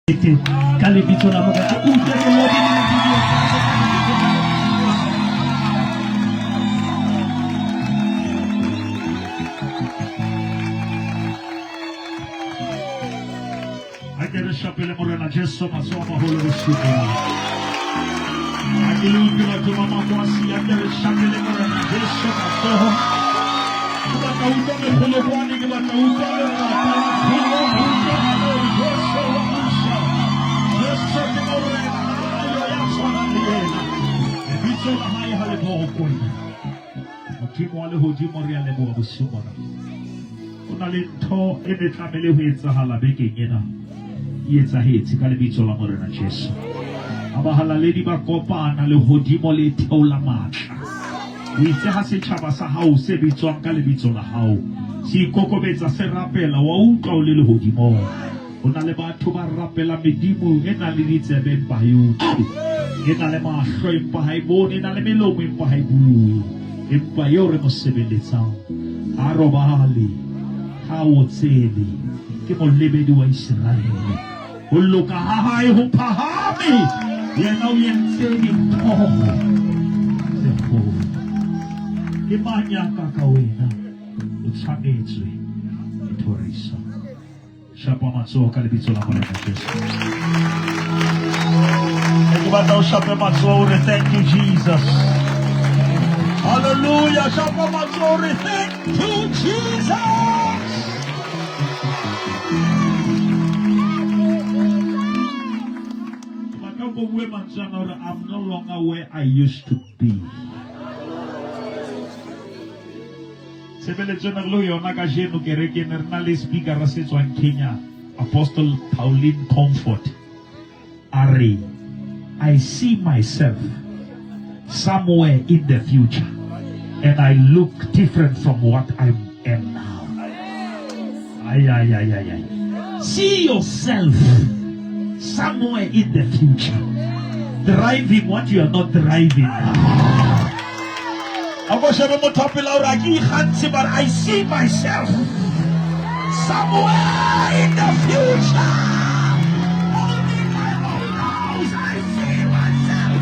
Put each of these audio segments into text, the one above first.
Kalibito na mga uta ng lobby ng video. Agora chapele morena Jesu masoma holo bishika. Agilu pela tuma makwasi agora chapele morena Jesu masoma. Kuba kauta me holo kwani kuba kauta me Motimo wa lehodimo re a leboha bosiu bona. Ho na le ntho e ne tlamehile ho etsahala bekeng ena. E etsahetse ka lebitso la Morena Jesu. Abahalaledi ba kopana lehodimo le theola matla. O itse ha setjhaba sa hao se bitswang ka lebitso la hao se ikokobetsa se rapela wa utlwa o le lehodimong. Ho na le batho ba rapela medimo e nang le ditsebe empa ha e utlwe. E na le mahlo empa ha e bone, e na le melomo empa ha e bue. Empa eo re mo sebeletsang ha robale, ha o tsebe ke molebedi wa Israele. Ho loka ha hae ho phahame, yena o entse dintho tse kgolo. Ke mang ya ka wena o tshwanetswe e thorisa. Shapa matsoho ka lebitso la Morena Jesu. Ke batla o shape matsoho re thank you Jesus. Hallelujah, shapa matsoho re thank you Jesus. I'm no longer where I used to be. Sebeletsong lo yona ka jeno kereke ne rena le speaker ra setswang Kenya, Apostle Pauline Comfort. Are I see myself somewhere in the future and I look different from what I am now. See yourself somewhere in the future driving what you are not driving now. But I see myself somewhere in the future. Only my own house I see myself.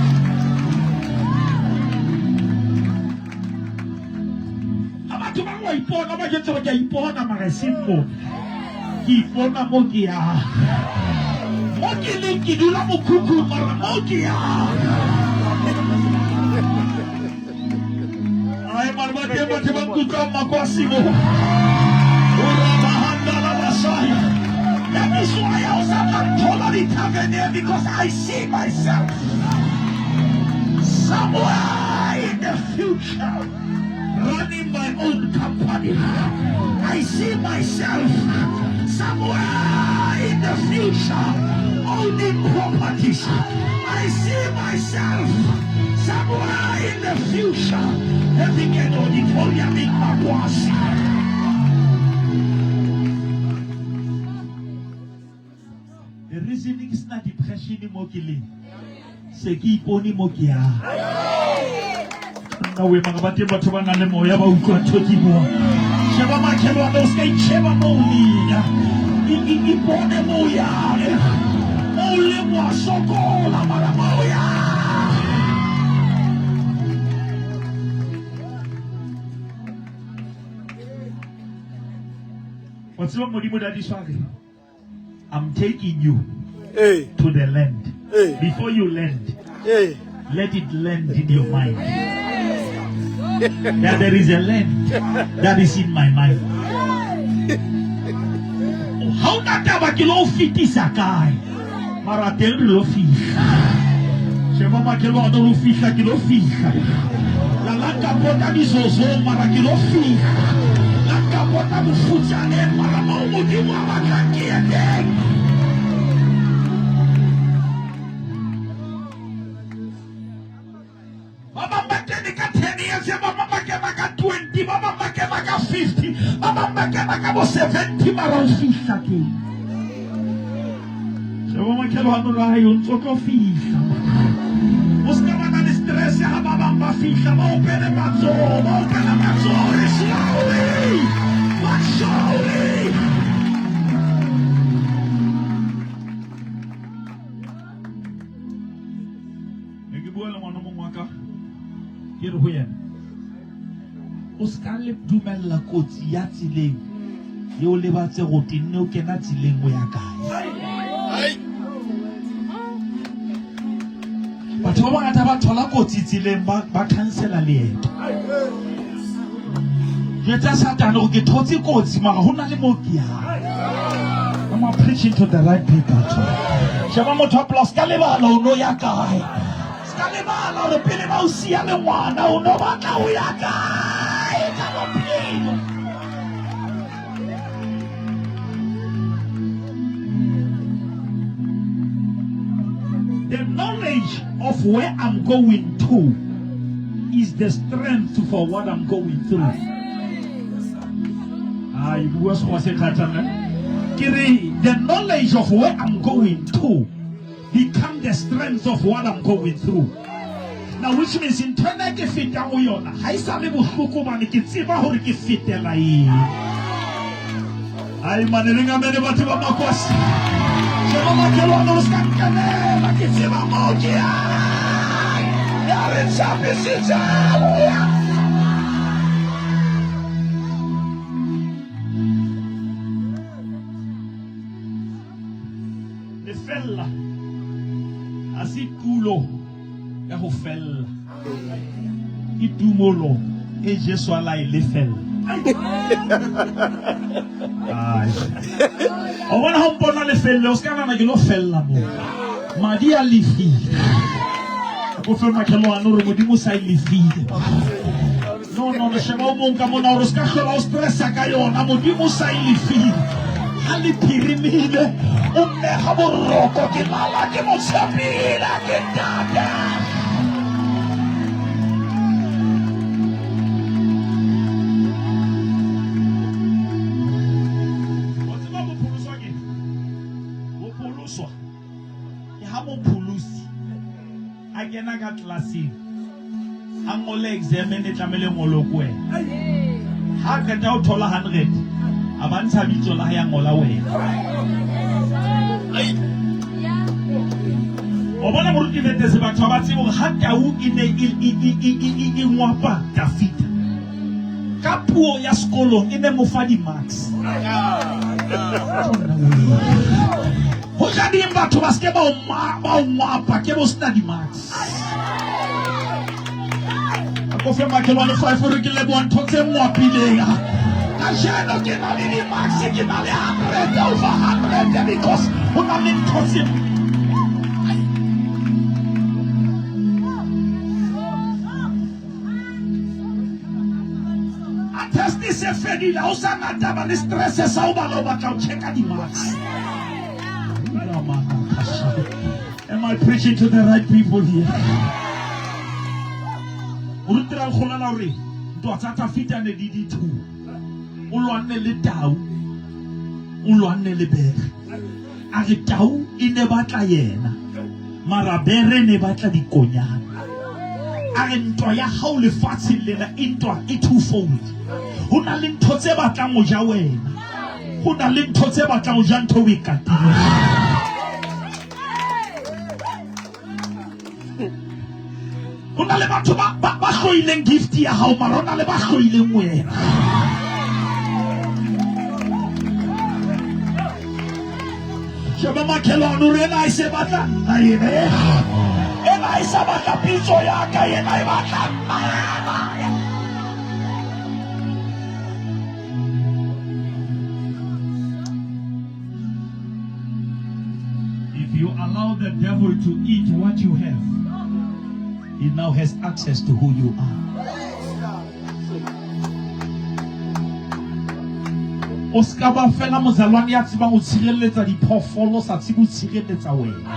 That is why I was not totally taken because I see myself somewhere in the future running my own company. I see myself somewhere in the future owning properties. I see myself somewhere in the future having an auditorium in Makwasi. The reasoning is not depression mokile. Seki iponi mokia. Na we mga batho ba na le moya ba utlwa thoki mo. Sheba makhelwa no ska itsheba mo lina. Ipone moya. Ole mo sokola mara moya. What's wrong with you? I'm taking you to the land. Before you land, let it land in your mind. That there is a land that is in my mind. How that kilo fiti sakai? Maratel lo fish. Shema kilo do fish kilo fish. La langa pota di zozo mara kilo fish. Bota mufutane mara maumuti wa makaki ende. Mama make maka 10 years, mama make maka 20, mama make maka 50, mama make maka 70 mara ufisa ki. So mama kelo hanura yun soko fisa. Muska mana ni stress ya mama fisa mo pele mazo, slowly. Surely, bua le ngwana mongwe wa ka ke re ho yena o ska le dumella kotsi ya tsileng ye o lebatse go tinne o kena tsileng o ya kae batho ba bangata ba thola kotsi tsileng ba cancela leeto jetsa satane go ke thotse kotsi mara ho na le mo ke ya I'm preaching to the right people too. Sheba motho wa plus ka lebala o no ya kae ska lebala re pele ba o sia le ngwana o no batla o ya kae ka bophelo. The knowledge of where I'm going to is the strength for what I'm going through. The knowledge of where I'm going to become the strength of what I'm going through. Now, which means in turn, I can fit down with you. I saw the book and can see how to fit the line. I'm managing a minute of my question. So, I'm going to stand there. I can see my mouth. Yeah, it's up. Fella asitulo ya go fella itumolo e Jesu ala ile fella ai o bona ho mpona le fella o ska na ke lo fella mo madi a lifi go fe makelo ano re modimo sa lifi no sheba o monka mona o ska hlola o stressa ka yona modimo sa lifi ali pirimile o me ha boroko ke mala ke mo tsapela ke tata o tsaba bo phuluswa ke bo phuluswa ke ha mo phulusi a kena ka classing a ngole exam ne tlamele ngolo ko wena ha ka ta o thola 100 abantsha bitso la ya ngola wena o bona moruti vete se batho ba tsebo ha tau ine e ngwapa David ka puo ya sekolo ine mo fa di marks ho ja di batho ba ske ba o ngwapa ke bo sta di marks ko fe makelo le 5 re ke le bo ntotse ngwapileng Ajano ke na le maxi ke na le 100 over 100 because when I'm in touching I test this effect la usana taba le stress sa o ba lo ba tla check di max. Am I preaching to the right people here? Urutira khona la re ntwa tsa fita ne di 2 o lwanne le tau o lwanne le bere a re tau e ne batla yena mara bere ne batla dikonyana a re ntwa ya hao lefatshe lena e ntwa e twofold ho na le ntho tse batlang o ja wena ho na le ntho tse batlang o ja ntho o ikatile ho na le batho ba hloileng gift ya hao mara ho na le ba hloileng wena Sheba makelo anurena ise batla na yene ena isa batla piso ya ka yena batla If you allow the devil to eat what you have, he now has access to who you are. Oskaba fela mozalwane ya tsiba o tshireletsa diphoofolo sa tsibu tshireletsa wena.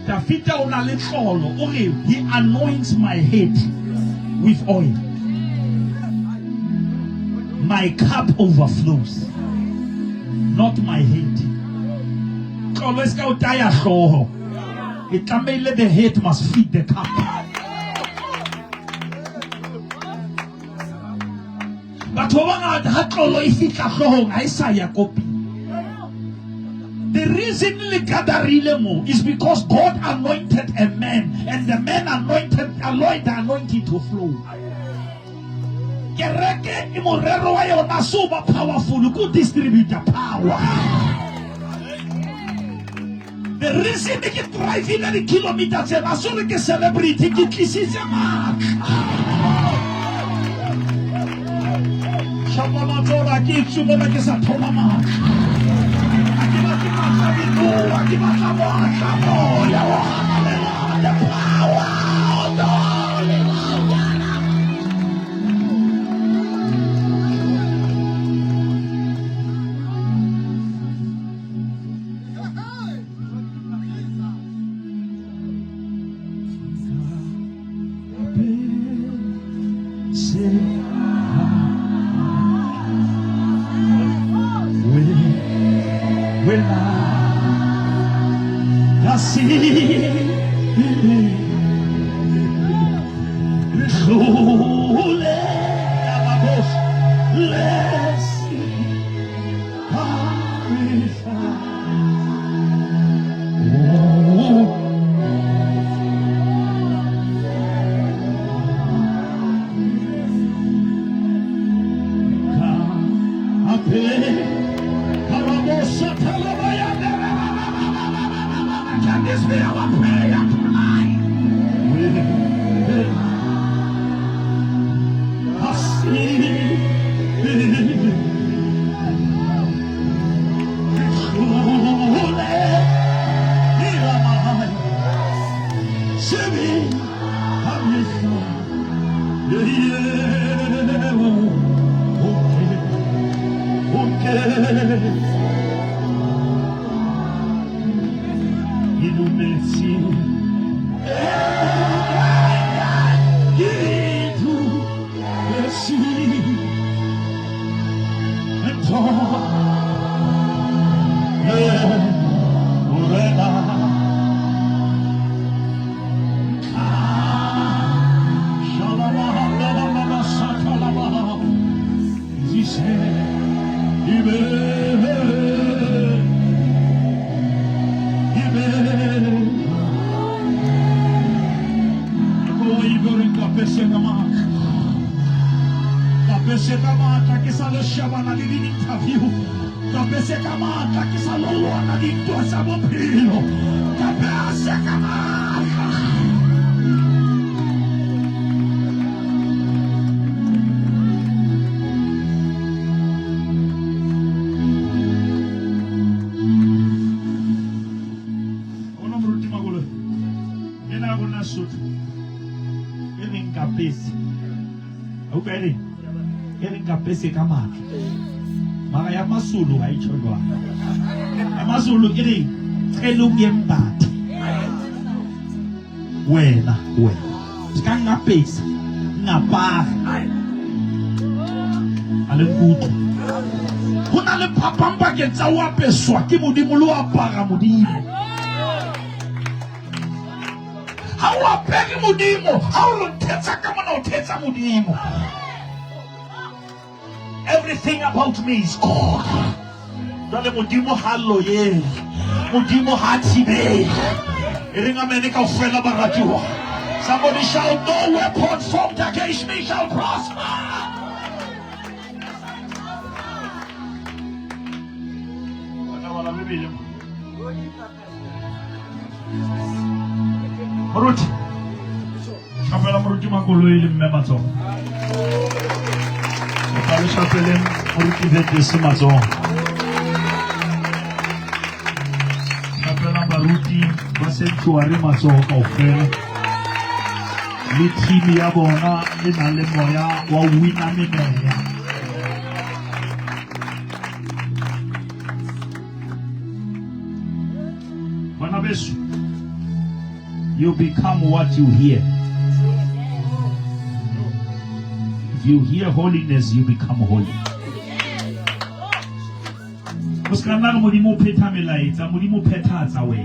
David o na le tlolo o re he anoints my head with oil. My cup overflows. Not my head. Tlolo eska o taya hloho. It tlamehile the head must feed the cup. But the The reason le gatherile mo is because God anointed a man, and the man allowed the anointing to flow. Kereke imorero wa yona super powerful, good distribute the power. The reason they can drive in any kilometers and as soon as they celebrate, they get this is a mark. Shabamatora gives you the legacy of Tolama. The power of the Holy Can this be our prayer tonight? Kapese kama mara ya masulu haicholwa amazulu ili elungembathi wena sikangapesa ngapha alekuthi kuna le phapamba ke tsa wa peswa ke modimo lo apara modimo ha wa pege modimo ha o lo thetsa ka mona o thetsa modimo. Everything about me is God. Dale modimo hallo ye. Modimo hatibe. Iringa menika ufela baratiwa. Somebody shout, no weapon formed against me shall prosper. Maruti. Kapela maruti makolo ili mmemato. Allez chapeler maruti vete ce matin. Kapela maruti basentuare mato ofela. Litimi ya bona inale moya wa wina mineya. Banabesu, you become what you hear. If you hear holiness, you become holy. Muskana mulimo peta melaita, mulimo peta zawe.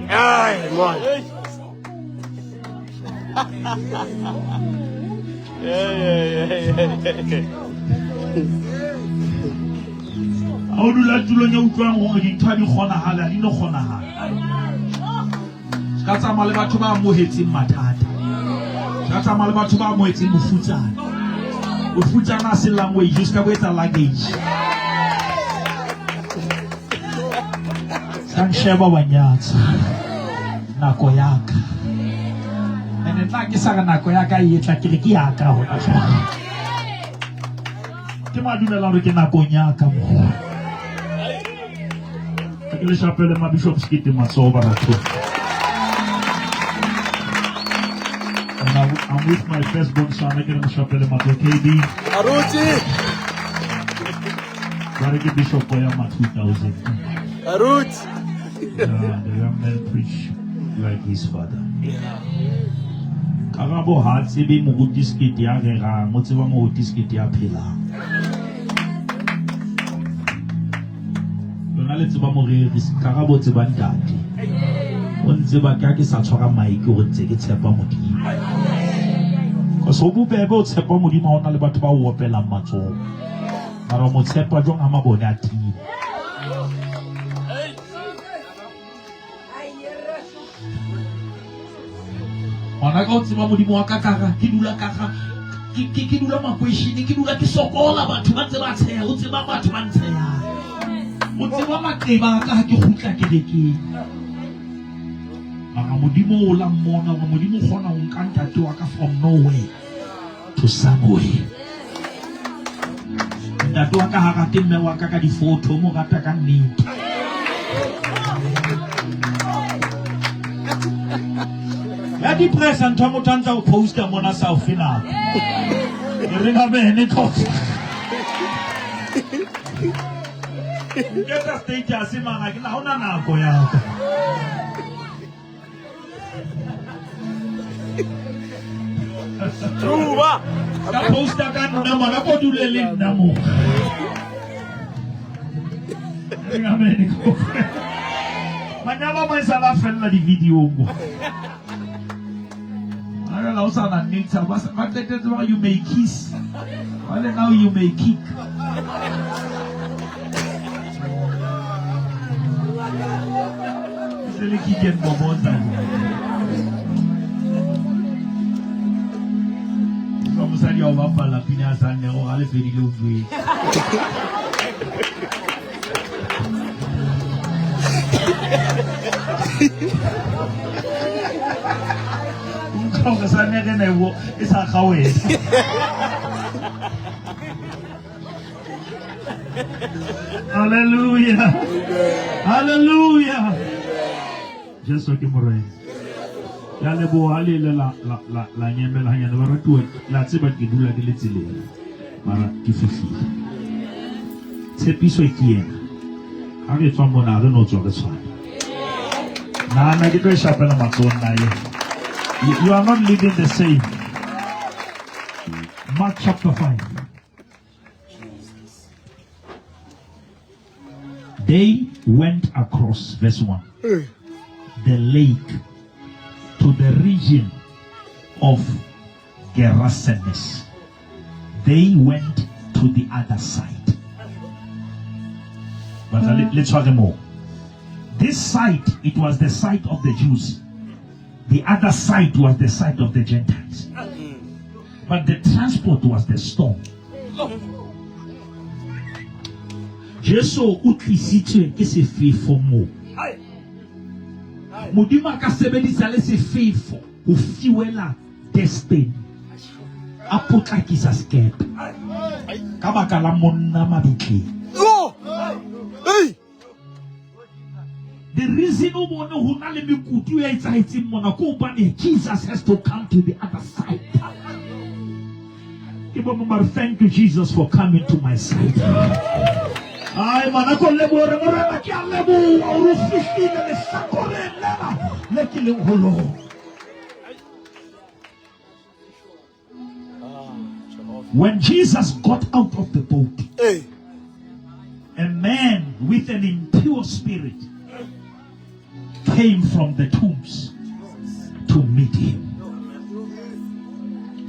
o dula tulong e utlwang hore dintho ha di kgonahala di no kgonahala ka tsamaya le batho ba amohetseng mathata ka tsamaya le batho ba amohetseng bofutsana a se language o se ka bo etsa luggage sa nsheba wa nyatsa nako yaka ene tla ke sa ka nako yaka e tla ke re ke yaka hona ke madumela hore ke nakong yaka mo ke le chapele ma bishop skite matsoho baratho. I'm with my firstborn son, I can chapele matsoho KB Aruti Bareke Bishop Boyama 2000 Arut the young man preach like his father. Karabo ha tsebe moruti skete ya rerang mo tseba moruti skete ya phelang lona le tseba moreri Karabo tseba ntate o ntseba ka ke sa tshwara maike o ntse ke tshepa modimo ko so bobebe o tshepa modimo ha ona le batho ba o opelang matsoho mara mo tshepa jong a mabone a timo ona ka o tseba modimo wa kakara ke dula kaka ke dula makweshini ke dula ke sokola batho ba tseba tsheya o tseba batho ba ntsheya o tseba maqeba ka ha ke khutla ke rekeng mara modimo o la mmona wa modimo khona o nka ntate wa ka from nowhere to somewhere ntate wa ka ha ka mme wa ka di photo mo rata ka nnete ya di present wa motantsa o poster mona sa ofina re ga bene khosi ngeta status manga ke na hona nako ya ka Truba ka poster ka nna mona ko dule le nna mo re ga bene khosi manyalo mo sa la fella di video mo la usana nature but that is why you may kiss well now you may kick c'est le kick and boboza comme ça dit on va pas la pina ça ne on va le faire le jouer Hallelujah. Hallelujah. Jesu ke morena. Ya le bo ale la nyemela hanyane ba ratuwa la tseba ke dula ke le tseleng. Mara ke fifile. Tshepiso ke yena. Ha re tswa mona re no tswa re tshwana. Na ke tlo shapela matsoho na ye. You are not living the same. Mark chapter 5. They went across, verse 1, the lake to the region of Gerasenes. They went to the other side. But let's talk more. This side, it was the side of the Jews. The other side was the side of the Gentiles. But the transport was the storm. Jesu utlisitswe ke sefefo mo. Modimo ka sebedisa le sefefo ho fiwela destiny. A potlakisa skepe. Ka baka la monna mabitleng. The reason Jesus has to come to the other side. Thank you, Jesus, for coming to my side. When Jesus got out of the boat, a man with an impure spirit came from the tombs to meet him.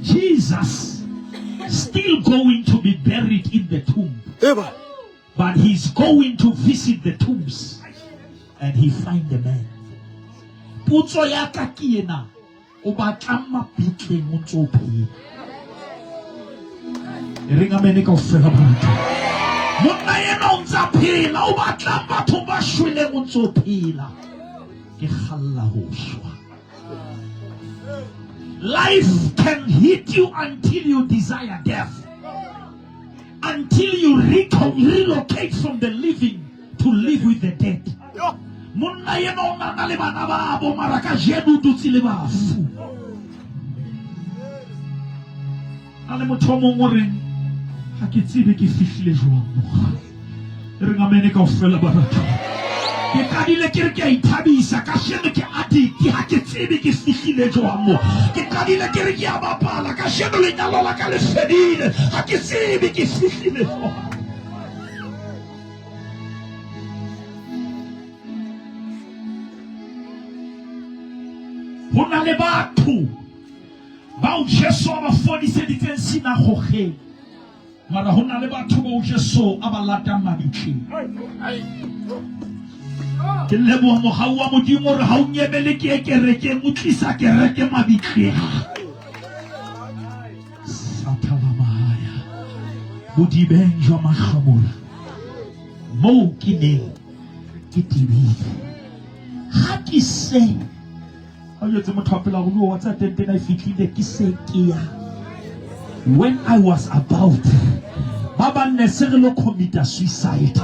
Jesus, still going to be buried in the tomb, But he's going to visit the tombs. And he find the man. Putso ya ka ke ena o batla mabitleng o ntse o phela. E reng amen ka ofela batho. Monna yena o ntse a phela o batla batho ba shweleng o ntse o phela. Ke khalla ho shwa. Life can hit you until you desire death. Until you relocate from the living to live with the dead. Monna yena o na le bana ba bo maraka jenu dutse le bafu. Ale motho mo ngoreng ha ke tsebe ke fihlile jwang mo. Re ngamene ka ofela barata. Ke kadile ke re ke ithabisa ka sheno ke adiki ha ke tsebe ke fihlile jwang mo. Ke kadile ke re ke a bapala ka sheno le nyalo la ka le fedile ha ke tsebe ke fihlile jwang. Hona le batho ba o Jesu a ba fodiseditseng sinagogeng. Mara hona le batho ba o Jesu a ba latang mabitleng. Ke leboha mogau wa modimo re ha o nyebele ke kereke mo tlisa kereke mabitleng. Satala mahaya bodibeng jwa mahlamola mo ke neng ke tibile ha ke se when I was about Baba Neserlo commit suicide.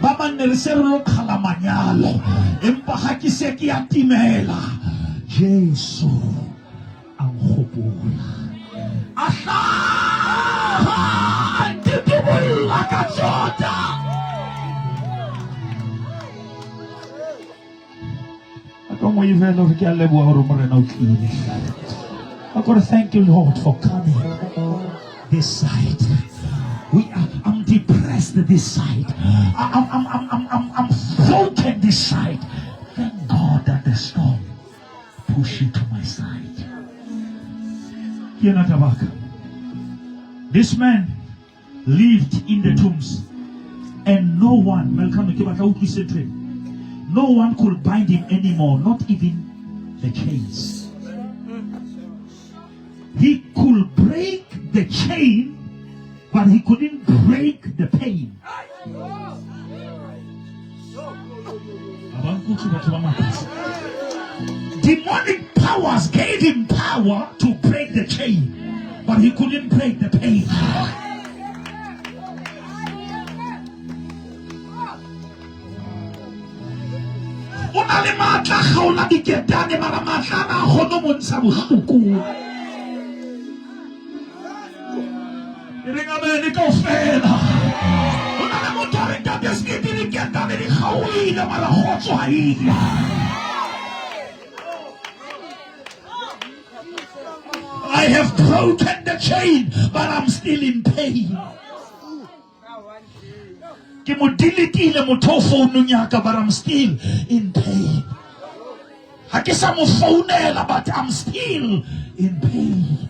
Baba Neserlo Kalamanyalo. Empahaki seki atimela. Jesu Anhobola. Asha Antibula Kachota. I gotta thank you, Lord, for coming this side. I'm depressed this side. I'm broken this side. Thank God that the storm pushed you to my side. This man lived in the tombs, and no one, no one could bind him anymore, not even the chains. He could break the chain, but he couldn't break the pain. Demonic powers gave him power to break the chain, but he couldn't break the pain. Unale matla khaula diketane mara matla na khono montsha bohloko. Irenga bene kaofela. Unale motho re ka beskete diketane di khaula mara khotso ha ile. I have broken the chain, but I'm still in pain. But I'm still in pain. But I'm still in pain.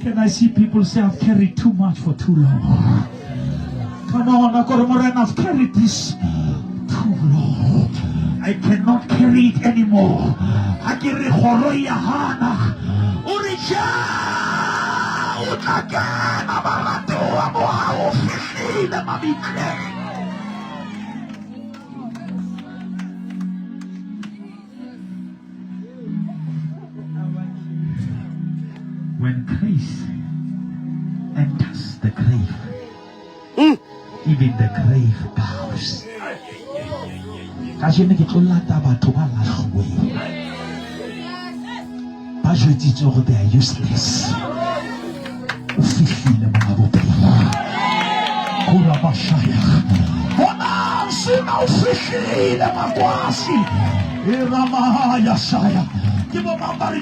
Can I see people say I've carried too much for too long? Come on, I've carried this too long. I cannot carry it anymore. When Christ enters the grave, even the grave bows. They are useless.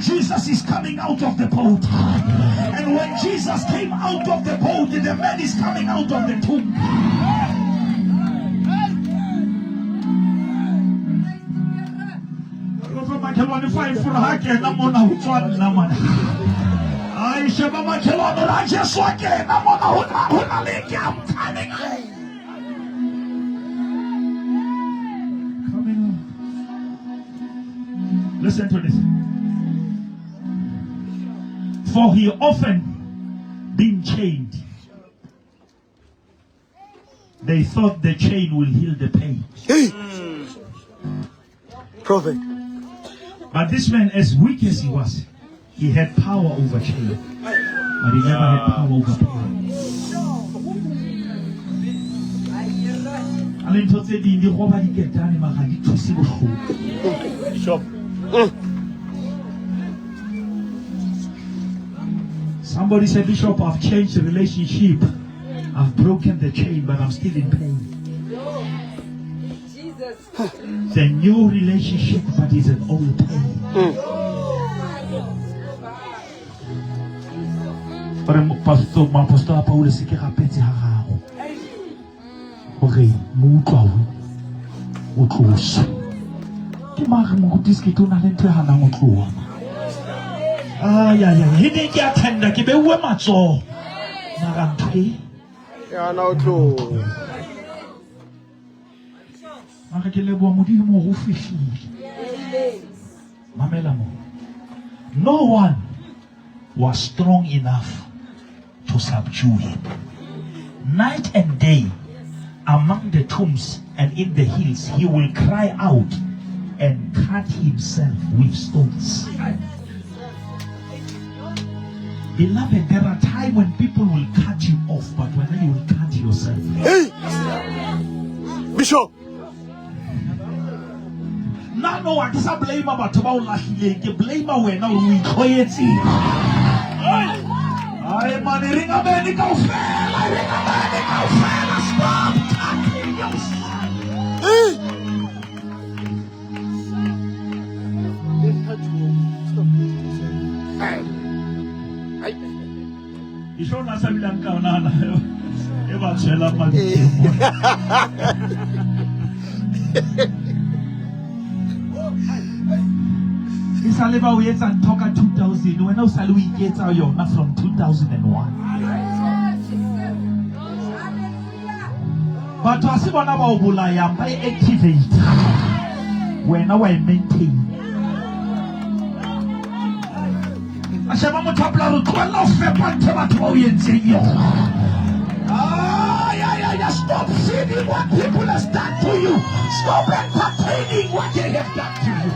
Jesus is coming out of the boat. And when Jesus came out of the boat, the man is coming out of the tomb. I sheba makhelwane ra Jesu a kena mona hona le ke am coming. Coming on. Listen to this. For he often been chained. They thought the chain will heal the pain. Hey. Prophet. But this man, as weak as he was, he had power over chain. But he never had power over pain. Bishop. Somebody said, Bishop, I've changed the relationship. I've broken the chain, but I'm still in pain. The new relationship, but it's an old pain. Pastor Paul se ke rapetse ha gago. Okay, mo utlwa o tlosa. Ke mare mo go diske tona le ntwe hana go tloa. Ya hine ke attenda ke bewe matso. Mara ntwe. Ya na utlo. Mara ke lebo modimo go fihlile. Mamela mo. No one was strong enough to subdue him. Night and day, among the tombs and in the hills, he will cry out and cut himself with stones. Beloved, there are times when people will cut you off, but when you will cut yourself. Hey. Bishop. No, I can't blame about the blame when we quiet. I man, ring a medical fail. I ring a medical fail. Stop cutting yourself. You show us a million count. Ever tell up my Isaliva we and talk at 2000. When I we get out your not from 2001. But to see one about Bulaya, I activate when I maintain. I said, I'm a couple of 12 stop feeding what people have done to you. Stop entertaining what they have done to you.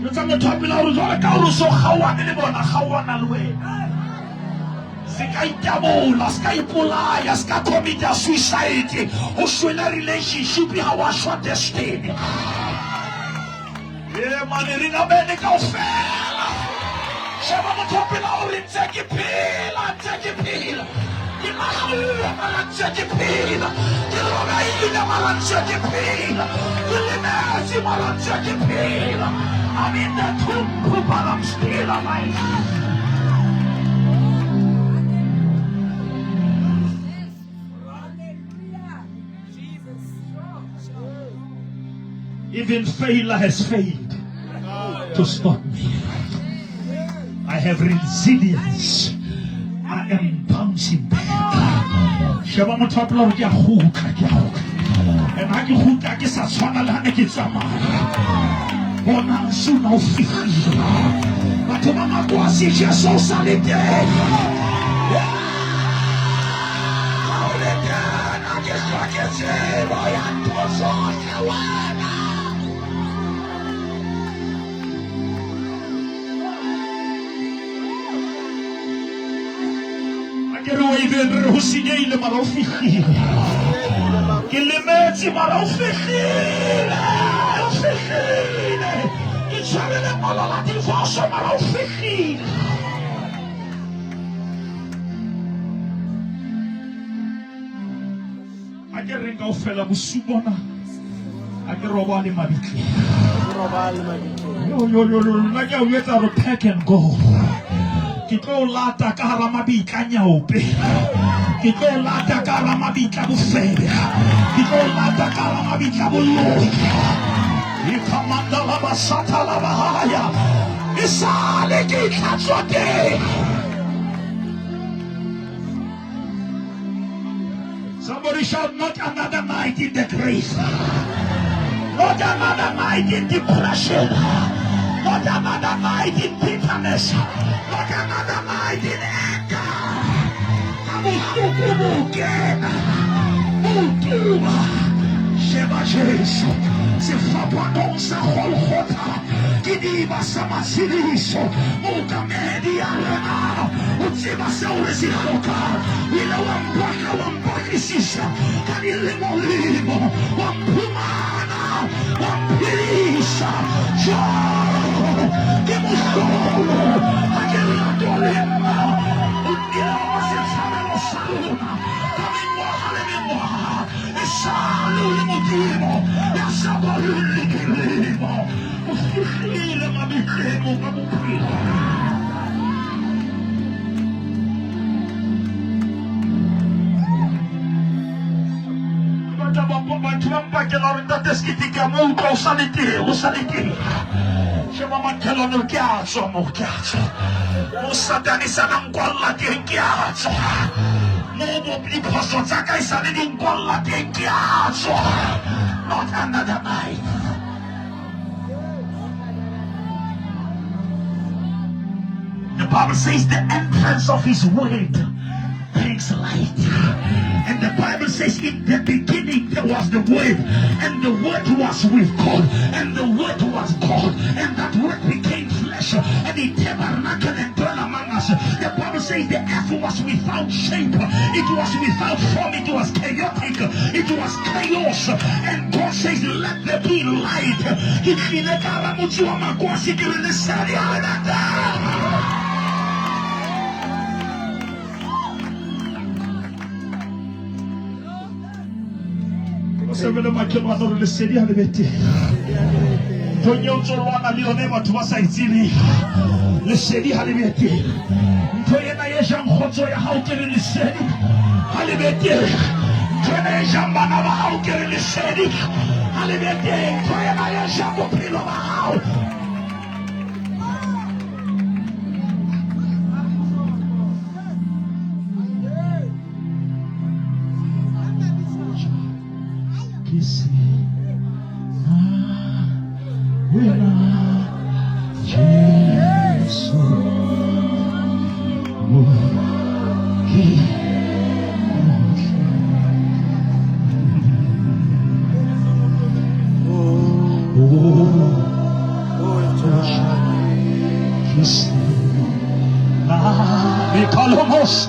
You're talking about so how one suicide, relationship, how I shot destiny. Yeah, man, in a medical fair. Shabba topping out in take a pill, and take a pill. You must take a pill. You take a pill. You take a pill. I'm in the tomb, but I'm still alive. Even failure has failed to stop me. I have resilience. I am bouncing back. Shabama topla ya huka. And I can hook against a son of Hanekizama. Bona suna ofisi. But mama kwasi just so solitaire. I guess I can say I am so even Rusinele Marofi. Kilimeti Marofi. It's a Malati Marofi. I can ring off Fella Musubona. I can Robali Mabiki. Yo, like a letter of pack and go. Kiko lata karamabika nyaope. Kiko lata karamabika bufebe. Kiko lata karamabika bulo. Ikamanda laba sata laba haya. Isale kikatsote. Somebody shout, not another night in the grave. Not another night in depression. Not another night in bitterness. Not another night in anger. Sheba Jesu, se fapanonsa holhota, kidiba samasiriso, muka media lena, utsiba sauresi hoka, ila wambaki sisa, kanile molimo, wampumana, wampirisa, chao, kimusolo, akela dolema, unila wasensamelo saluna, kamingwa halemingwa, Salu motivo, ya sabalu likilimo, usikhile mabikemo kabuphila. Bantu bampakela rintateskitikia muuta usaniti. Shema makelo nurkiatso mukiatso. Musatani sanang kwalla tienkiatso. Not another night. The Bible says the entrance of his word brings light. And the Bible says in the beginning there was the word, and the word was with God, and the word was God, and that word became flesh, and it tabernacled and dwelt among us. The Bible says the earth was without shape, it was without form, it was chaotic, it was chaos, and God says let there be light. Sevele makelo le sedia le bete. Tonyo tsolwana le yone batho ba sa itsini. Le sedia le bete. Ntoye na ye jang khotso ya hao ke le sedi. Ale bete. Tone jamba na ba hao ke le sedi. Ale bete. Ntoye na ye jambo pilo ba hao. Kalomos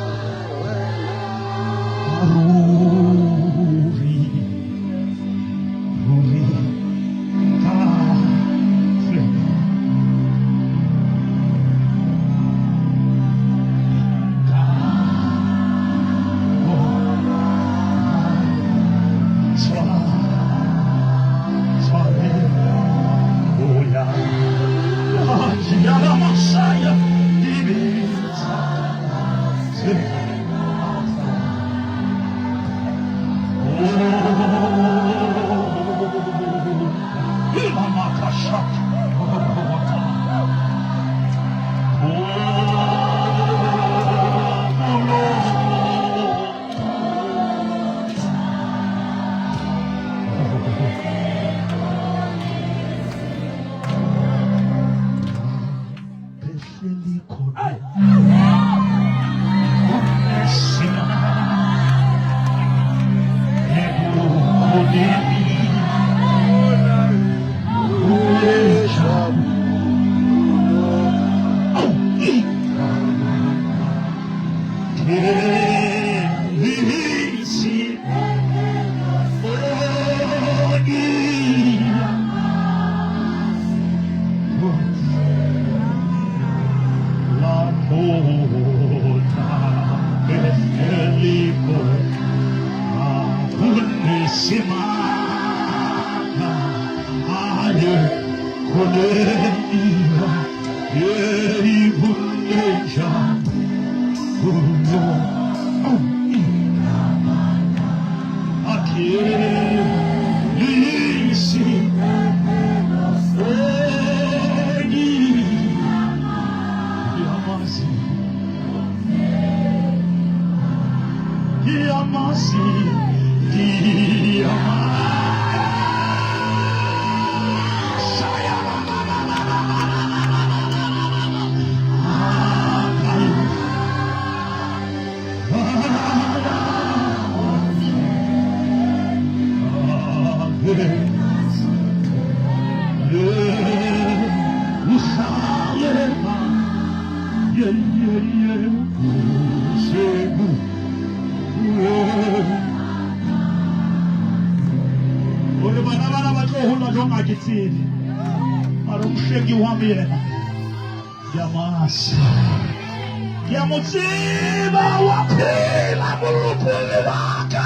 Diamasi, Yamutsiba waphila mulupuli waka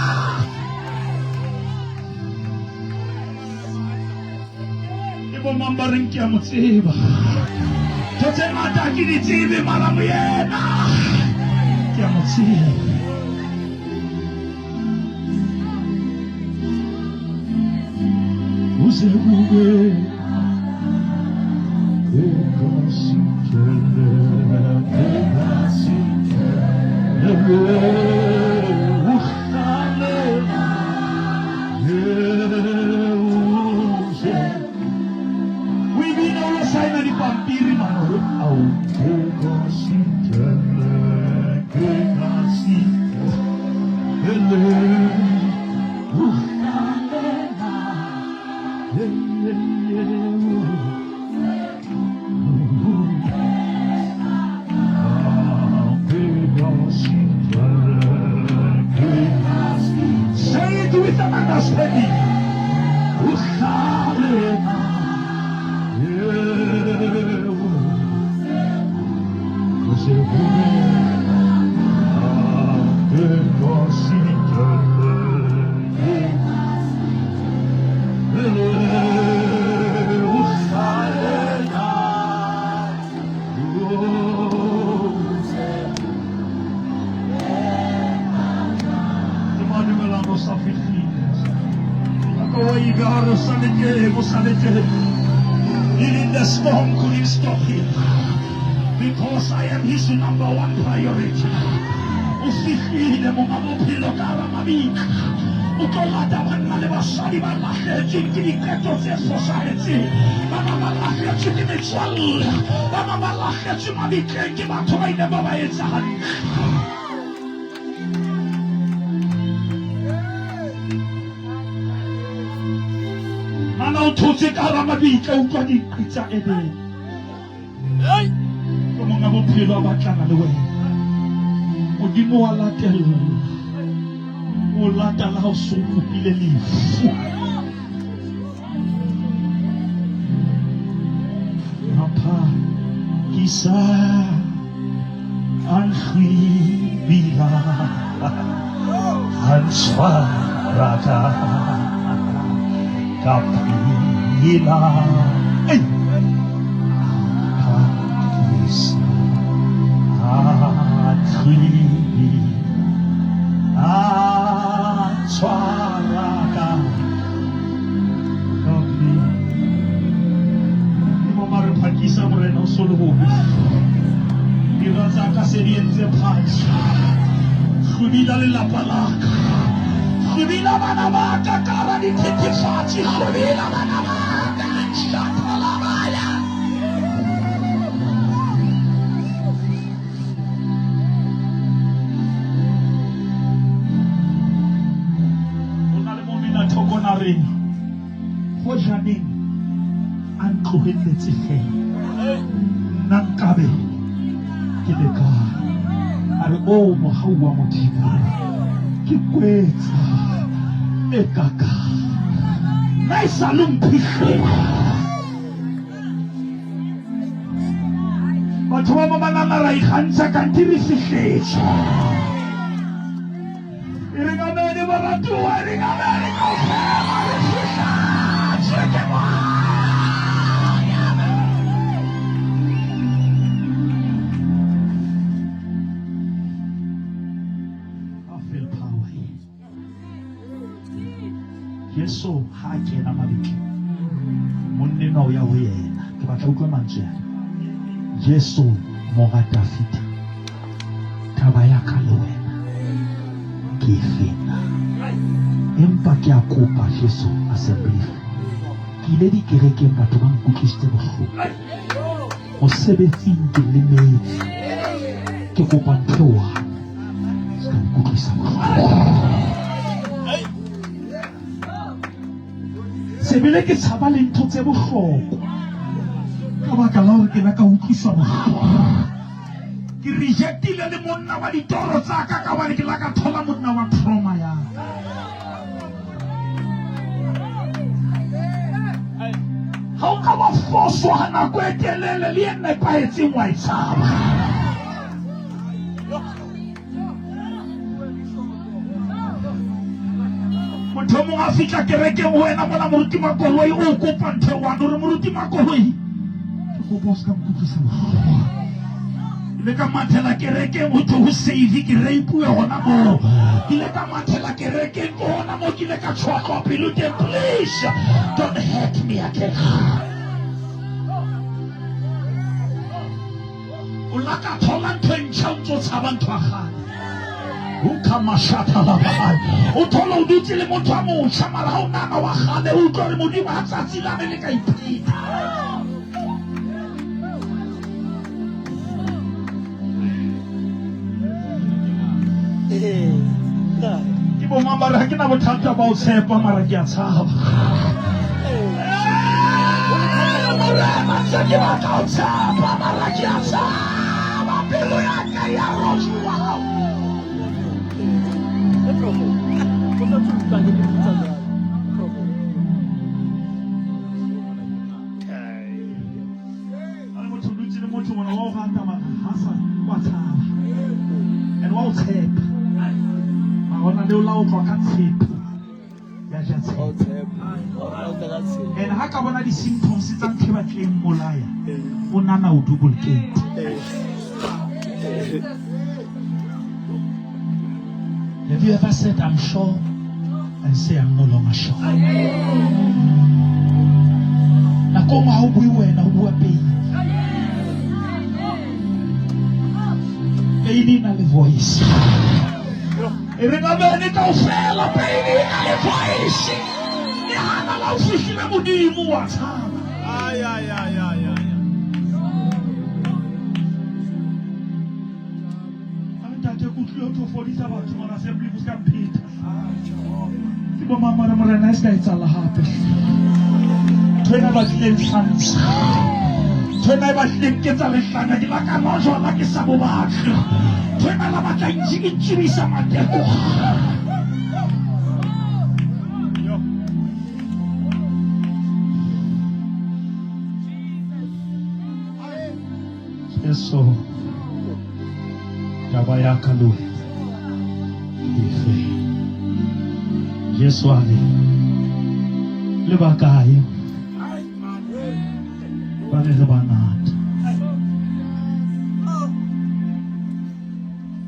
Ibo mambaring kiamutsiba Tote mata kinitsibi malamu yena Kiamutsiba Uze ube Because I am his number one priority. Usifile mungabopilo karamami. Utolada manale basali malahe jingiri keto se society. Mama malahe chikini chwal. Mama malahe chumami kengi matoi ne baba etsahan. Mama utote karamami kaupani kitsa ede. Mga bophelo ba tlang le wena modimo wa latella o latela ha o so kopile lefu apa kisa ankhibila answarata kapila Khubila le la palaka Khubila manamaka kara di titifachi Khubila manamaka Shatalabaya Ona le momina thoko na rena Ho janeng a ntlohelletse fela nna nkabe ke le kae Are o mohau wa modimo ke kwetsa e kaka na isalo mphihlele batho ba banana ra ikgantsha kanti re fihletse e re ka mene ba ratuwa e re ka mene kaofela re fihletse ke ba Yesu ha kena mabiki monna o ya ho yena ke batla utlwa mantswe Yesu mo ga David taba ya ka le wena ke fena empa ke a kopa Jesu assembly ke ile dikerekeng batho ba nkutlwisitse bohloko mosebetsing ke lemetse ke kopa ntho wa ska nkutlwisa bohloko sebele ke tshaba le ntho tse bohlokwa ka baka la hore ke la ka utlwiswa bohloko ke rejectile le monna wa ditoro tsa ka hobane ke la ka thola monna wa trauma ya ha o ka ba foswa ha nako e telele le e nepahetseng wa e tshaba motho o mong a fihla kerekeng ho wena mona moruti makoloi o kopa ntho wa hore moruti makoloi ke kopa o ska mkutlwisa bohloko le ka mathela kerekeng ho thwe ho save ke reipuwe hona moo ke le ka mathela kerekeng ke hona moo ke le ka tshwakwa pelo teng please don't hurt me again o la ka thola ntho e ntjha o ntso tshaba ntho a gane o kamashata la bahai o thola o dutse le motho a motjha mara ha o nana wa gane o utlwa re modimo ha tsatsi la me le ka ipheta ke bo mara ha ke na bothata ba o tshepa mara ke a tshaba ke batla o tshaba mara ke a tshaba pelo ya ka ya rojwa motho dutse le motho mona wa o rata mara hasa wa tshaba and wa o tshepa ona le o laotlwa ka tshepo ya ja tshepo and ha ka bona di-symptoms tsa ntho e batleng molaya o nana o double gate have you ever said I'm sure and say I'm no longer sure nakong ha o bue wena o bua peini peini na le voice e re nga bene kaofela peini na le voice e hana la o fihlile modimo wa tshaba ntate ke utlwile ho fodisa batho mona assembly bo ska pheta ke bo mamara morena e ska etsala hape thwena ba tlileng hlantsha thwena ba tlileng ke tsa lehlanya di la ka nojwa la ke sa bo batho thwena la batla ntshibisa mateko eso taba ya ka lo ife Yesu ale le bakae ba le banata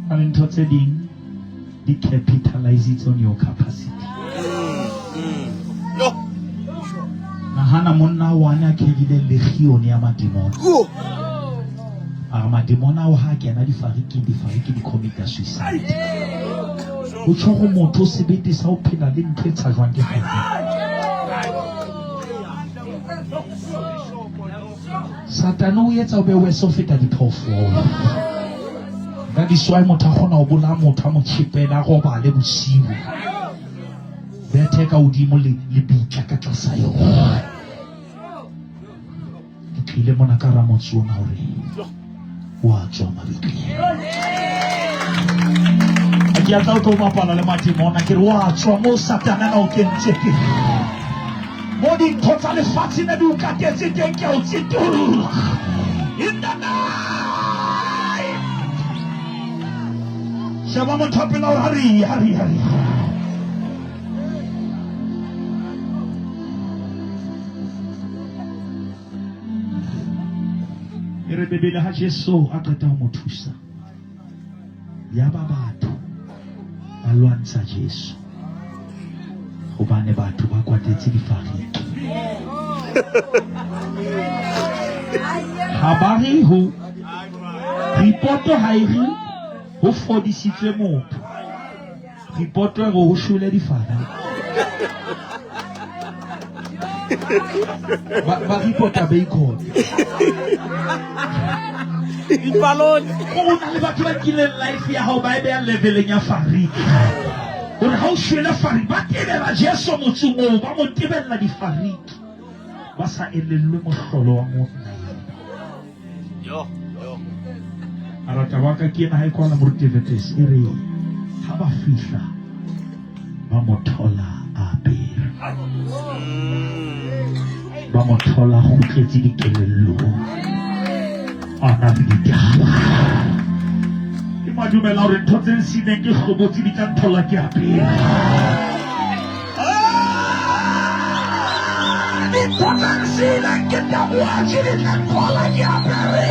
a ntho tse ding di capitalize on your capacity nahana monna wana ke dile legione ya madimona madimona o ha kena difariki di commit suicide o tshwgo motho sebete sa o phela le ntho e tshajwang ke gagwe satana o etsa o be we so feta diphoofolo that is why motho a gona o bona motho a mo tshepela go ba le bosibo bethe ka odimo le bitla ka tlasa yona ke tlile mona ka ramotsuong hore wa tswa mabitleng a ke atla o tlo bapala le madimona ke re wa tswa mo satana na o kentse ke mo dintho tsa lefatshe ne di o katetse teng ke a o tsetolola in the night shaba motho a pela o hari re bebele ha Jesu a qeta ho mo thusa ya ba batho ba lwantsha Jesu hobane batho ba kwatetse difariki habari ho ripoto ha iri ho fodisitswe motho Dipotla go shule difana. Ba ripota bacon. Ipalone. O na le batho ba kileng life ya hao ba e beya leveleng ya fariki. Gore ha o shwele fariki ba tebela Jesu motsong oo ba mo tebella difariki. Ba sa elellwe mohlolo wa monna. Yo. Arata ba ka ke ena ha e kwana morutevetes e re ha ba fihla ba mo thola a apere. Ba mo thola go tletse dikelellong. Ana le ditaba. Ke madumela hore ntho tse nsileng ke hlobotse di tla nthola ke apere. Ntho tse nsileng ke taboaje di tla nthola ke apere.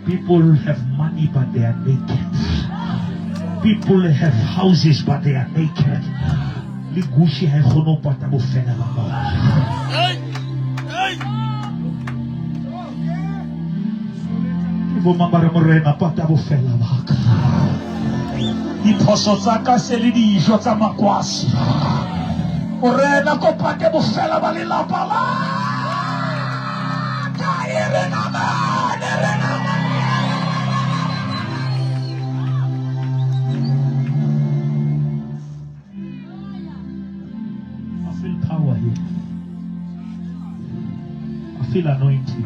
People have money but they are naked. People have houses but they are naked. Ligushi hai khono pata bo fela ba mo. Bo mambara morena pata bo fela ba ka. Diphoso tsa ka se le dijo tsa makwasi. Morena ko pate bo fela ba lelapa la. I feel power here. I feel anointing.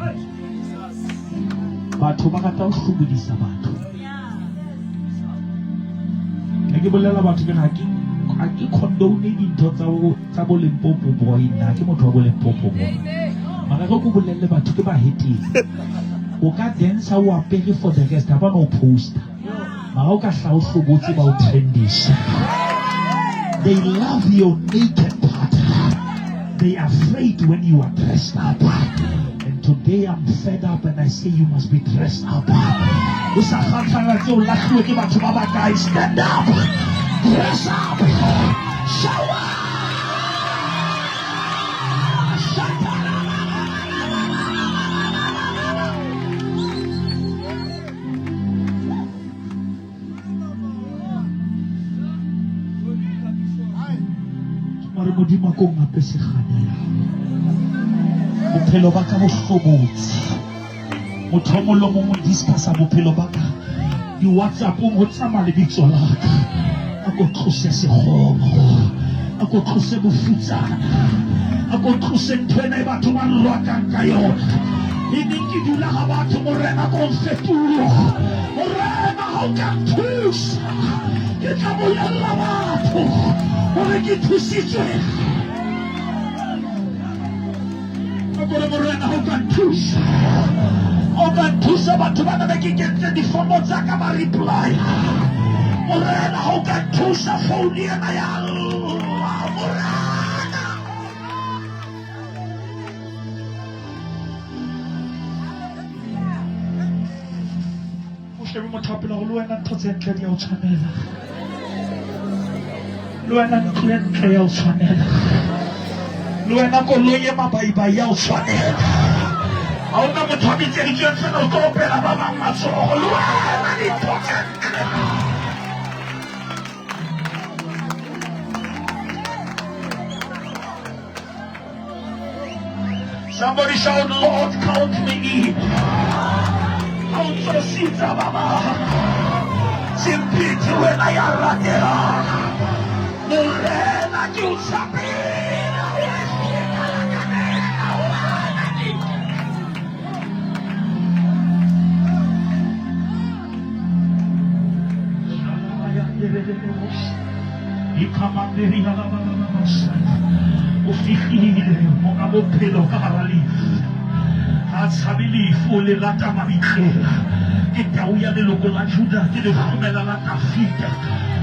Batho ba rata ho hlubudisa batho. Ke bolela batho ke ha ke condone dintho tsa bo Limpopo boy nna ke motho wa bo Limpopo boy. Mara go bolelle batho ke ba heteng. O ka dance o apere for the rest ba no poster. Mara o ka hla o hlobotse ba o trendisha. They love your naked part. They are afraid when you are dressed up. And today I'm fed up and I say you must be dressed up. Guys, stand up. Dress up. Show up. Modimo ko ngapese kganela bophelo ba ka bo hlobotse motho mo lo mo discussa bophelo ba ka di WhatsApp mo tsama le bitso la ka a go tlose segomo a go tlose bofutsana a go tlose ntwena batho ba lwakang ka yona e dinki dula ga batho mo rena go fetolo mo rena ho ka thusa ke tla bolella batho gore ke thusitswe gore morena ho ka thusa batho ba na ke kentse difomo tsa ka ba reply morena ho ka thusa phone ena ya morena o shebe motho a pela go le wena ntho tse ntle di a o tshwanela Luena ntle ya o tshwanela. Luena koloi ya mabaibai ya o tshwanela. Ha ona motho a bitseditsweng fela o tlo opela ba bang matsogo. Luena dintho tse ntle. Somebody shout, Lord, count me in. Count your seeds, Baba. Simply to when I am running. Morena que o e camanderia la nossa o fiquire o bophelo ka hara lefu a tshabile fole la tamadikela ke tau ya leloko la Juda, ke lefumela la Dafita,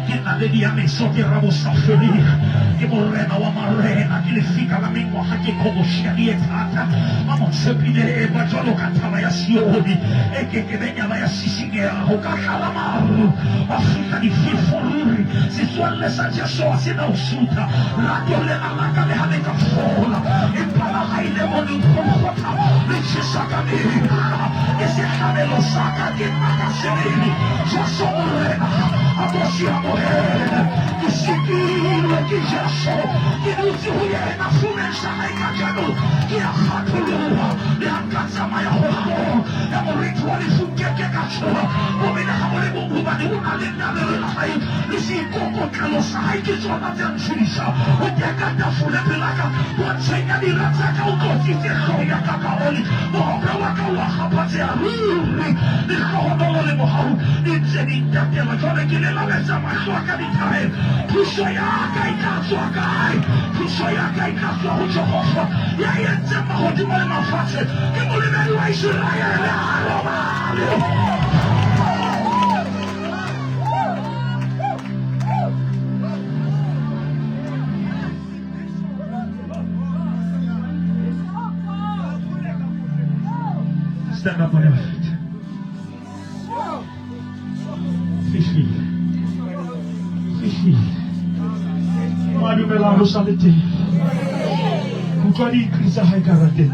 ke naledi ya meso, ke rabosafeli, ke morena wa marena, ke lefika la mengwaga, ke koboshia di etata, mamotshepile eba jwalo ka taba ya Sioni, e ke benyama ya sisingea ho ka kalamaru, Afrika di fiforuri, sitswalle sa Jesu sina usuta, radio le alaka le hane ka fola, impala haile moni kofota, lichisa ese camelo saca que mata sereni, ya somorena, adosia morena, que sikilo que ya so, que luci huyena, fumensa haikajano, que ahatulua, le ankansa maya hoho, ya morituali fukeke kachua, omena hamole mungubani unalenda lele hai, lisi koko kalosa haiki zona zanchisa, uteka tafule pilaka, wansenya di razaka ukoti tehoya kakaoli, mohobra waka wahapate aruri, ni kohodolo le mohau, ni zeni tatela jone kilela leza mahwaka ni tae, pusho yaka ikazwa kai, pusho yaka ikazwa uchohofa, ya yenze mahodima le mafate, kimuli mewa Israeli aromali. Stand up on your feet. Fifi. Fifi. Madu melaro salite. Mkwani krisa haikarate.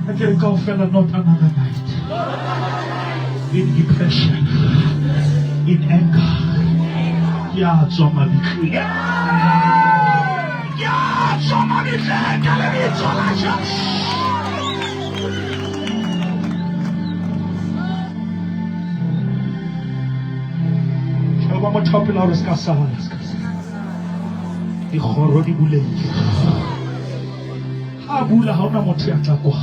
I can go fella not another night. In depression. In anger. Yeah, somebody. Yeah, somebody said, it's all I just. One more top in our scassa. The horror di bullet. Abula hauna motiata kwa.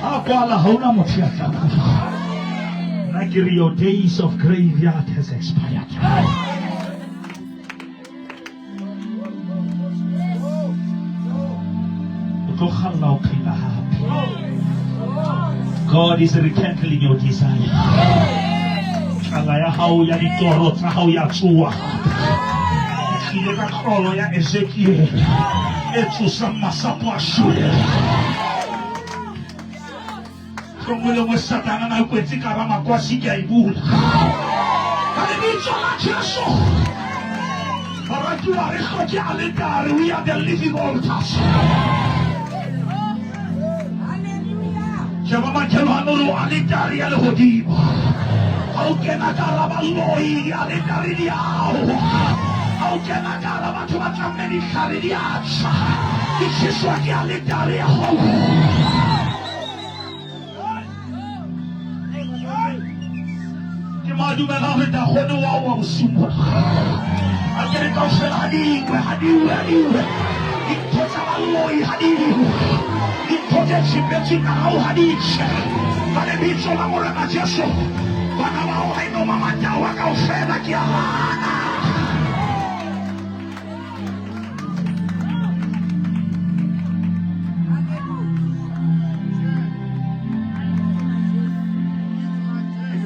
Abala hauna motiata kwa. Like your days of graveyard has expired. God is rekindling your desire. Ya hau ya ditoro tsa hau ya tsua ile ka kholo ya Ezekiel etsusa masapo a shule komole mo satana na kwetsi ka ba makwasi ke a ibula kale bitso la Jesu baratu are khoje alentare we are the living altars. Jabama kelano alentare ya hodimo. Aunque na cara baloi ale caridiao, aunque na cara batuata meni caridiacha, dice su che ale daria ho. Che madu me la veda hono wa usumo. Agere cose la hadiwe. Ikoza baloi hadiwe. Ikoza chipeti na hadiche. Vale bicho la mora na Jesu. Wanawao haino mamata wakaufeda kialana.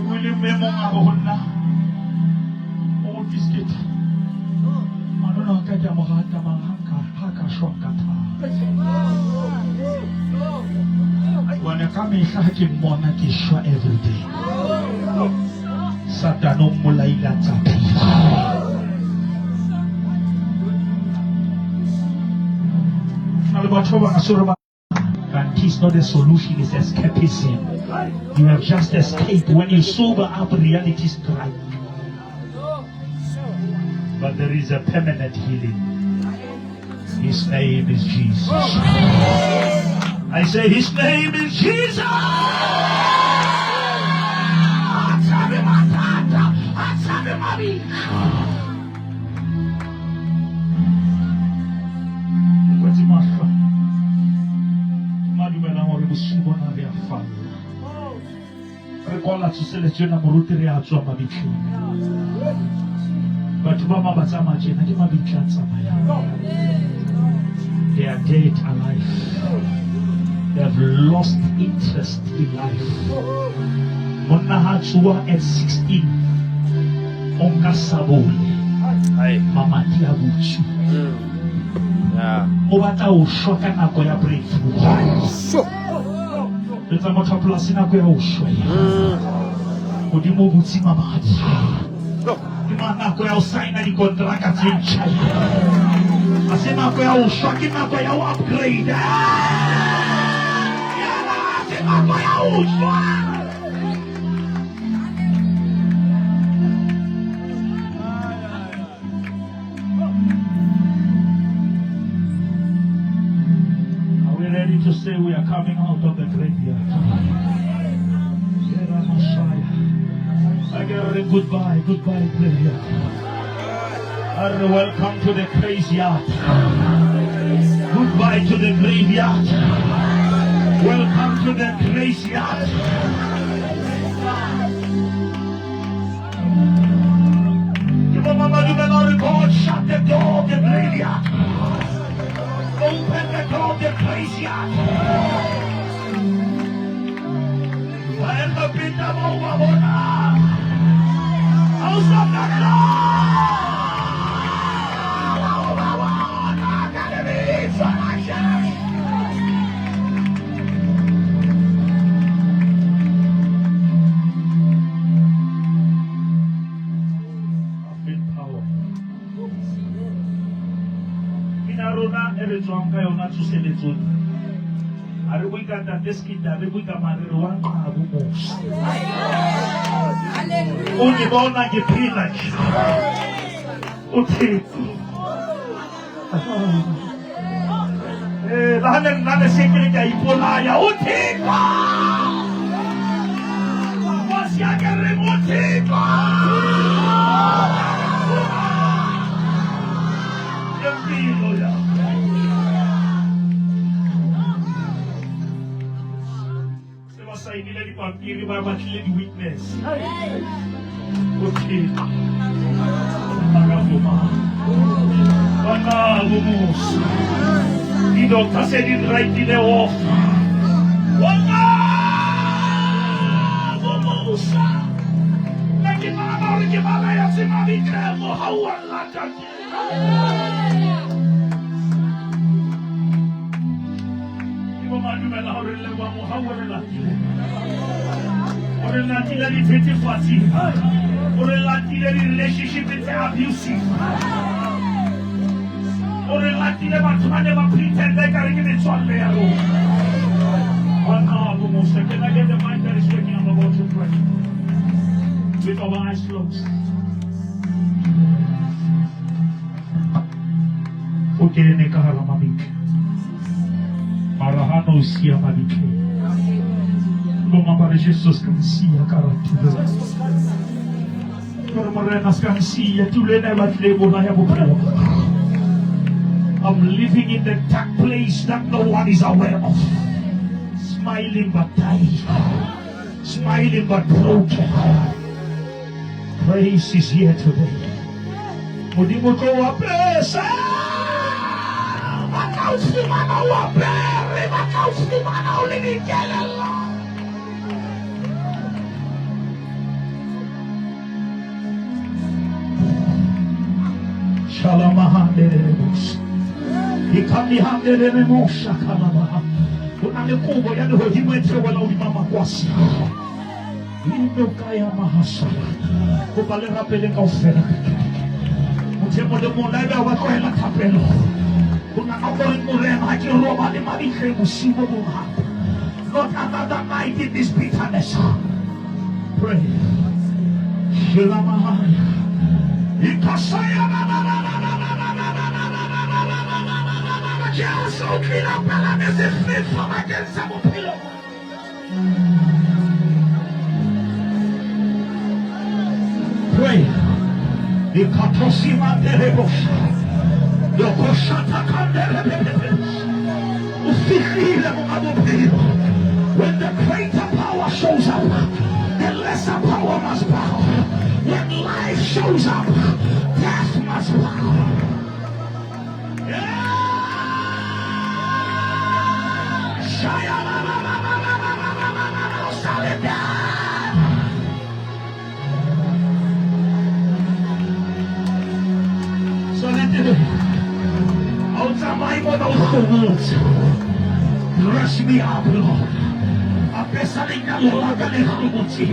Wili memo ngabona. O biskit. Manona wakaja mahata mahanga haka shokata. Wanakami haki mwana kishwa everyday. Satano mulaila tapi. And he's not the solution, it's escapism. You have just escaped. When you sober up, reality strike. But there is a permanent healing. His name is Jesus. I say his name is Jesus. Rekola tuseleciona murutire atswa mabichi. But mama batsama jena ke mabichi atsama ya. They are dead alive. They have lost interest in life. Monahatsua at 16. Ongasabole. Hey. Mama Tiabuchi. Yeah. Obata ushoka nako ya breakthrough. Let's go to place nako ya ushwa. Modimo butsi mama. Imana ko ya usaina di kontraka tsincha. Asema ko ya ushwa kina ko ya upgrade. Yana asema ko ya ushwa. To say we are coming out of the graveyard. I get a goodbye graveyard. And welcome to the graveyard. Goodbye to the graveyard. Welcome to the graveyard. Give a mama to the Lord God, shut the door of the graveyard. Open the door of the graveyard. And the bit of Obabona. House of the Lord. Academy Selection. I've been power. Rona ere tswanga yona tsoseletsong a re buika tateskita re buika marero wa ngabo mos o ne bona ke phila o theko la ne nna le sekere ka ipolaya o theko wa sia ke re mo theko Pampiri ba batlile di witness. Okay. Bana vamos. The doctor said it right in the off. Bana vamos. Lagi mana ya si mami kremo hawan lakan. Ibu madu mela horele wa muhawar lakan. Relative fatigue, relative relationship is abusive, relative never pretend like I get it on there. Can I get the mind that is waking up about to pray? With our eyes closed. Okay, Nekahara Mamik. Marahano Sia Mamik. Como para Jesus cansia caratulo. Para morenas cansia tule never labor na yabo prelo. I'm living in the dark place that no one is aware of. Smiling but dying. Smiling but broken. Praise is here today. Modimo ko apesa. Makausi mana wapere, makausi mana ulini kelala. Shalamahanderebos. Ikamihanderebos shakalamaha. Unamekubo yani hojimwetre wala ulimama kwasi. Ino kaya mahasa. Kupale rapele kaufera. Mutemo de monaiba wakoela kapelo. Unamabori murema haki roba de marike musibo buha. Not another night in this bitterness. Pray. Shalamahaya. Ikasaya na na na na na na na na na na na na na na na na na na na. Just open up and let me flip from against some pillow. Pray. Ikatosima derebos. Yokoshata kanderebes. Ufikile mukabupilo. When the greater power shows up, the lesser power must bow. When life shows up, death must bow. Yeah. Shaya na na na na na na na na na na na. tsamai mo na usunod. Brush me up, Lord. Apesa rin na lola ka ni Harubuti.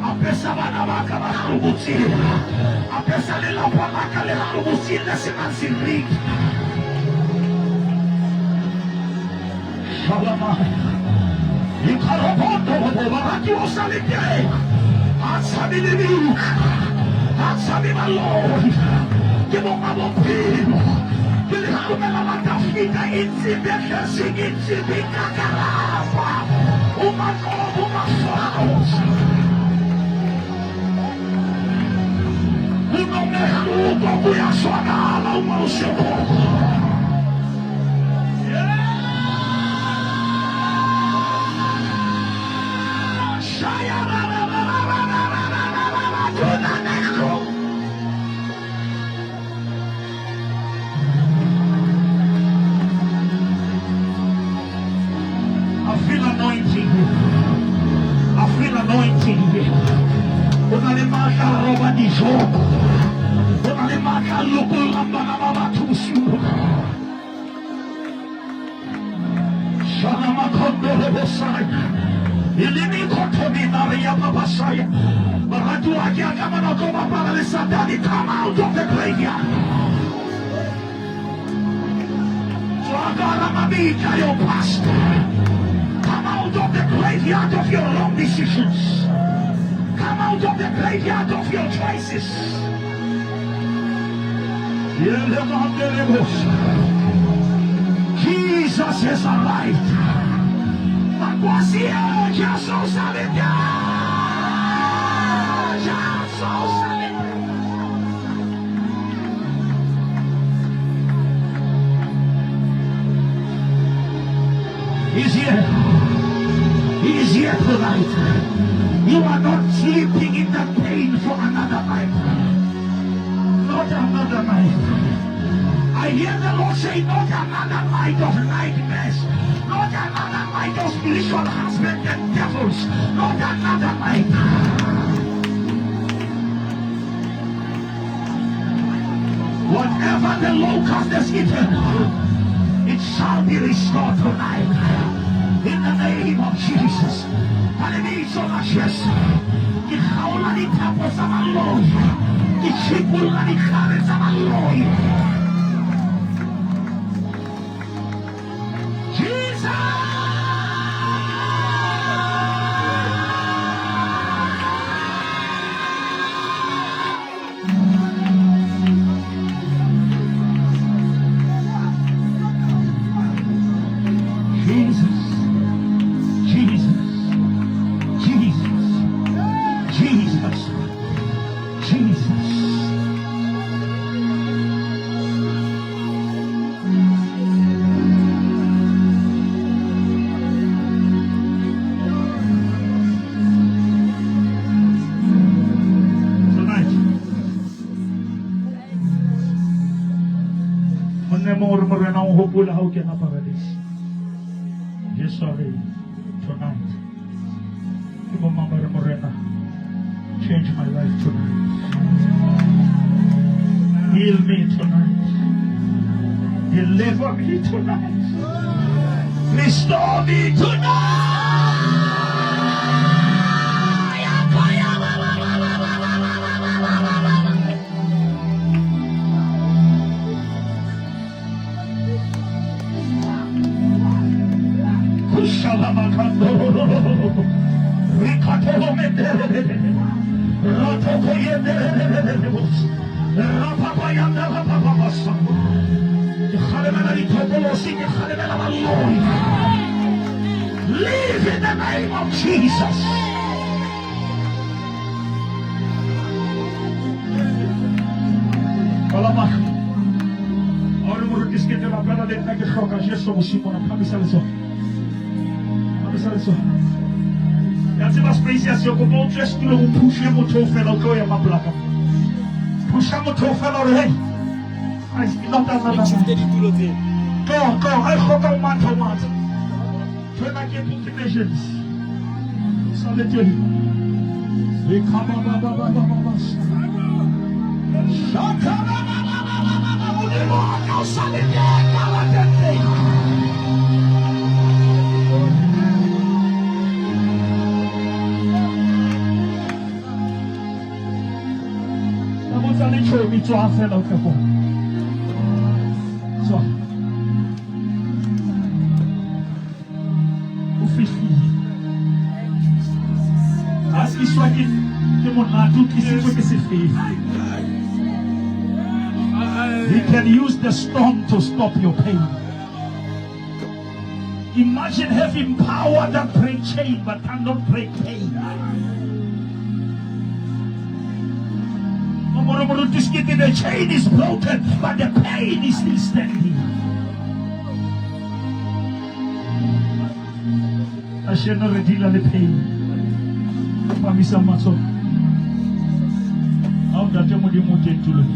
Apesa manamaka na Harubuti. Apesa nila pamaka ni Harubuti na si Mansirik. Shalamai. Ikaropondo mo baraki o salike. At sabi ni Luke. At sabi na Lord. Kimo mabopino. Kilihaw na naman kafika insibika sigitsibika karapa. Umakoros. Unong nehaluto kuya suanala umausyo. Shaya I feel anointing. Unalimaka roba di jogo. Unalimaka lukul amba na mabatusu. Shana makondo rebosai. Ilini kotomi naria mabasaya. Baratu akia kama na koma para le satani. Come out of the graveyard. So agora mamika your pastor. Come out of the graveyard of your wrong decisions. Come out of the graveyard of your choices. Jesus is alive. He's here. He is here tonight. You are not sleeping in the pain for another night. Not another night. I hear the Lord say, not another night of nightmares. Not another night of spiritual husband and devils. Not another night. Whatever the locust has eaten, it shall be restored tonight. In the name of Jesus. Palemiso na Jesu. Ikaula ni tapo sa maloy. Ichipula ni kare sa maloy. Jesus! Hopula how can paradise. Yes, sorry. Tonight. Mama Morena. Change my life tonight. Heal me tonight. Deliver me tonight. Restore me tonight. Live in the name of Jesus. Alamak. Ahora murid इसके जब अपना देखना कि शौक है यीशु मसीह को ना Pamisalizo. Grazie a spaziazione come un gesto un pushiamo trofeo che ma placa. Pushiamo trofeo lei. Ai non da da. Go, I hope I'm man to man. Turn back your put visions. Solitude. We come on, Shaka. demonio se aliena de ti. Stamos ali cho mi抓fela o capo. So. O fifi. As isso aqui que monado que isso que se fez. He can use the storm to stop your pain. Imagine having power that breaks chain but cannot break pain. The chain is broken, but the pain is still standing. I shall not redeal the pain. Pamisa maso. How that you would motivate to live.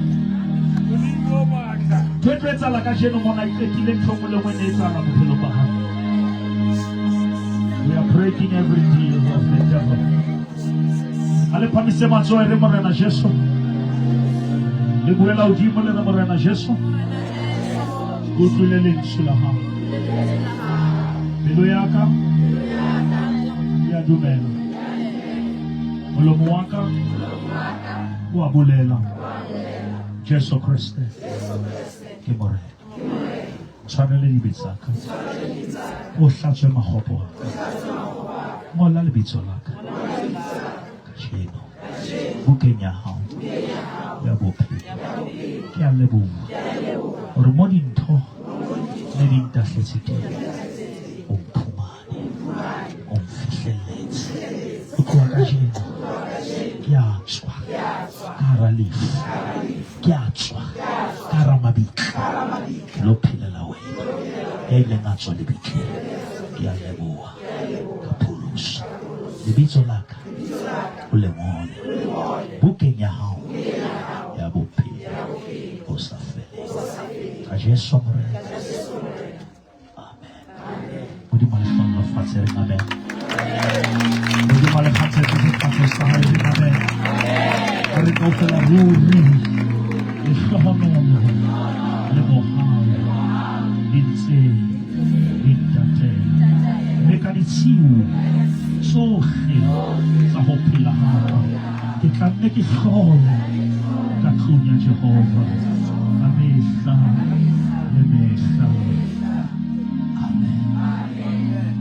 Twetwetsa la kajeno mona ikekile nthomole wena etsana bophelo ba hao. We are breaking every deal of the devil. Ale pamise matso ere morena Jesu. Le buela udimo le morena Jesu. Utlwile lentswe la hao. Pelo yaka ya dumela. Molomo waka wa bolela. Jesu Kriste. Ke morena. Tshwanele lebitso la ka. O hlatswe magopo. Ngola lebitso la ka. Kajeno. Bukeng ya hao. Ya bophelo. Ke a leboha. Hore mo dintho le dintahletse teng. O mphumane. O mfihlelletse. O tloha kajeno. Ke a tswa. Ka hara lefu. Ke a tswa. Ka hara mabitla. Lo phelela wena. Ya ileng a tswa lebitleng. Ke a leboha. Ka pholoso. Lebitso la ka. O le ngole. Bukeng ya hao. Ya bophelo. O sa fele. Ka Jesu morena. Amen. Modimo le fang la fatshe re amen. Modimo le fatshe re fatshe sa hae re amen. Re go fela ruri. Le hlokomelo. Le mohau. Intse. Intate. Meka ditsiu. Tsohle tsa ho phela hao. Ke tlamme ke hlole ka tlung ya Jehova. Ka mehla le mehla. Amen.